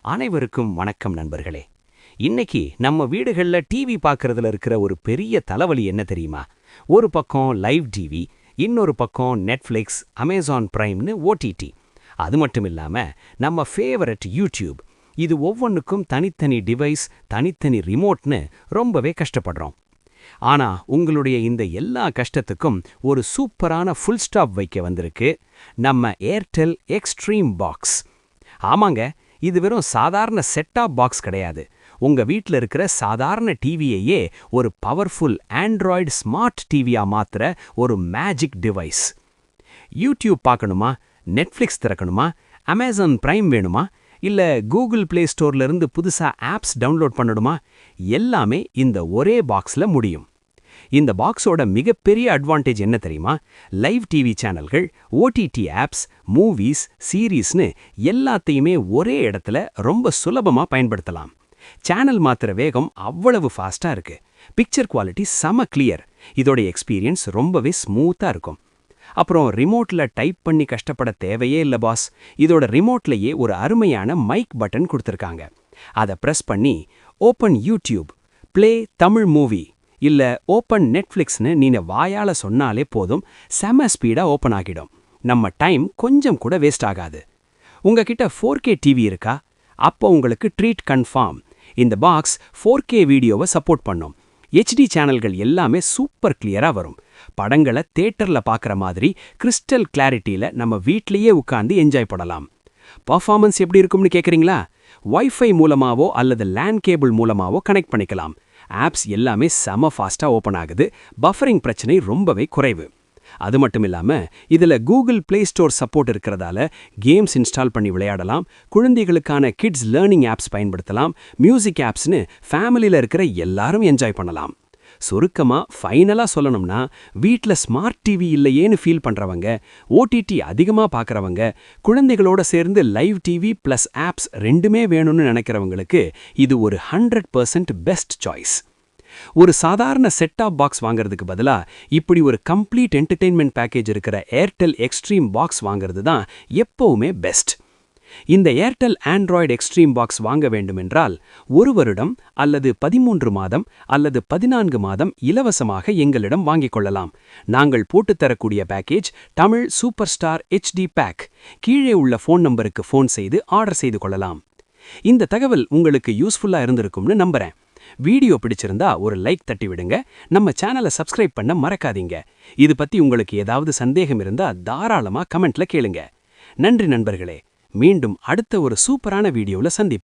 அனைவருக்கும் வணக்கம் நண்பர்களே. இன்னைக்கு நம்ம வீடுகள்ல டிவி பார்க்கறதுல இருக்கிற ஒரு பெரிய தலைவலி என்ன தெரியுமா? ஒரு பக்கம் லைவ் டிவி, இன்னொரு பக்கம் நெட்ஃப்ளிக்ஸ், அமேசான் பிரைம்னு ஓடிடி. அது மட்டும் இல்லாம நம்ம ஃபேவரட் யூடியூப். இது ஒவ்வொன்றுக்கும் தனித்தனி டிவைஸ், தனித்தனி ரிமோட்னு ரொம்பவே கஷ்டப்படுறோம். ஆனா உங்களுடைய இந்த எல்லா கஷ்டத்துக்கும் ஒரு சூப்பரான ஃபுல் ஸ்டாப் வைக்க வந்திருக்கு நம்ம ஏர்டெல் எக்ஸ்ட்ரீம் பாக்ஸ். ஆமாங்க, இது வெறும் சாதாரண செட்டாப் பாக்ஸ் கிடையாது. உங்க வீட்ல இருக்கிற சாதாரண டிவியையே ஒரு பவர்ஃபுல் ஆண்ட்ராய்டு ஸ்மார்ட் டிவியா மாத்துற ஒரு மேஜிக் டிவைஸ். யூடியூப் பார்க்கணுமா, நெட்ஃப்ளிக்ஸ் திறக்கணுமா, அமேசான் பிரைம் வேணுமா, இல்ல கூகுள் பிளே ஸ்டோர்ல இருந்து புதுசா ஆப்ஸ் டவுன்லோட் பண்ணணுமா, எல்லாமே இந்த ஒரே பாக்ஸ்ல முடியும். இந்த பாக்ஸோட மிகப்பெரிய அட்வான்டேஜ் என்ன தெரியுமா? லைவ் டிவி சேனல்கள், ஓடிடி ஆப்ஸ், மூவிஸ், சீரீஸ்னு எல்லாத்தையுமே ஒரே இடத்துல ரொம்ப சுலபமா பயன்படுத்தலாம். சேனல் மாத்துற வேகம் அவ்வளவு ஃபாஸ்டா இருக்கு. பிக்சர் குவாலிட்டி செம கிளியர். இதோட எக்ஸ்பீரியன்ஸ் ரொம்பவே ஸ்மூத்தா இருக்கும். அப்புறம் ரிமோட்ல டைப் பண்ணி கஷ்டப்பட தேவையே இல்ல பாஸ். இதோட ரிமோட்லயே ஒரு அருமையான மைக் பட்டன் கொடுத்திருக்காங்க. அதை பிரஸ் பண்ணி open YouTube, play Tamil movie, இல்ல ஓபன் நெட்ஃப்ளிக்ஸ்னு நீங்க வாயால சொன்னாலே போதும், செம ஸ்பீடா ஓபன் ஆகிடும். நம்ம டைம் கொஞ்சம் கூட வேஸ்ட் ஆகாது. உங்ககிட்ட 4K டிவி இருக்கா? அப்போ உங்களுக்கு ட்ரீட் கன்ஃபார்ம். இந்த பாக்ஸ் 4K வீடியோவை சப்போர்ட் பண்ணும். HD சேனல்கள் எல்லாமே சூப்பர் கிளியரா வரும். படங்களை தியேட்டர்ல பார்க்குற மாதிரி கிறிஸ்டல் கிளாரிட்டியில நம்ம வீட்லயே உட்கார்ந்து என்ஜாய் பண்ணலாம். பர்ஃபார்மன்ஸ் எப்படி இருக்கும்னு கேட்குறீங்களா? வைஃபை மூலமாவோ அல்லது லேன் கேபிள் மூலமாவோ கனெக்ட் பண்ணிக்கலாம். ஆப்ஸ் எல்லாமே செம ஃபாஸ்டா ஓபன் ஆகுது. பஃபரிங் பிரச்சனை ரொம்பவே குறைவு. அது மட்டும் இல்லாம இதுல கூகுள் பிளே ஸ்டோர் சப்போர்ட் இருக்கிறதால கேம்ஸ் இன்ஸ்டால் பண்ணி விளையாடலாம். குழந்தைகளுக்கான கிட்ஸ் லேர்னிங் ஆப்ஸ் பயன்படுத்தலாம். மியூசிக் ஆப்ஸ்னு ஃபேமிலியில இருக்கிற எல்லாரும் என்ஜாய் பண்ணலாம். சுருக்கமா ஃபைனலா சொல்லணும்னா, வீட்ல ஸ்மார்ட் டிவி இல்லையேன்னு ஃபீல் பண்றவங்க, ஓடிடி அதிகமா பார்க்கறவங்க, குழந்தைகளோட சேர்ந்து லைவ் டிவி பிளஸ் ஆப்ஸ் ரெண்டுமே வேணும்னு நினைக்கிறவங்களுக்கு இது ஒரு 100% பெஸ்ட் சாய்ஸ். ஒரு சாதாரண செட்டாப் பாக்ஸ் வாங்குறதுக்கு பதிலா இப்படி ஒரு கம்ப்ளீட் என்டர்டெயின்மெண்ட் பேக்கேஜ் இருக்கிற ஏர்டெல் எக்ஸ்ட்ரீம் பாக்ஸ் வாங்குறது தான் எப்பவுமே பெஸ்ட். இந்த ஏர்டெல் ஆண்ட்ராய்டு எக்ஸ்ட்ரீம் பாக்ஸ் வாங்க வேண்டுமென்றால் 1 வருடம் அல்லது 13 மாதம் அல்லது 14 மாதம் இலவசமாக எங்களிடம் வாங்கிக் கொள்ளலாம். நாங்கள் போட்டு தரக்கூடிய package Tamil super star HD pack. கீழே உள்ள ஃபோன் நம்பருக்கு ஃபோன் செய்து ஆர்டர் செய்து கொள்ளலாம். இந்த தகவல் உங்களுக்கு யூஸ்ஃபுல்லா இருந்திருக்கும்னு நம்புறேன். வீடியோ பிடிச்சிருந்தா ஒரு லைக் தட்டி விடுங்க. நம்ம சேனலை சப்ஸ்கிரைப் பண்ண மறக்காதீங்க. இது பத்தி உங்களுக்கு ஏதாவது சந்தேகம் இருந்தா தாராளமா கமெண்ட்ல கேளுங்க. நன்றி நண்பர்களே. மீண்டும் அடுத்த ஒரு சூப்பரான வீடியோல சந்திப்போம்.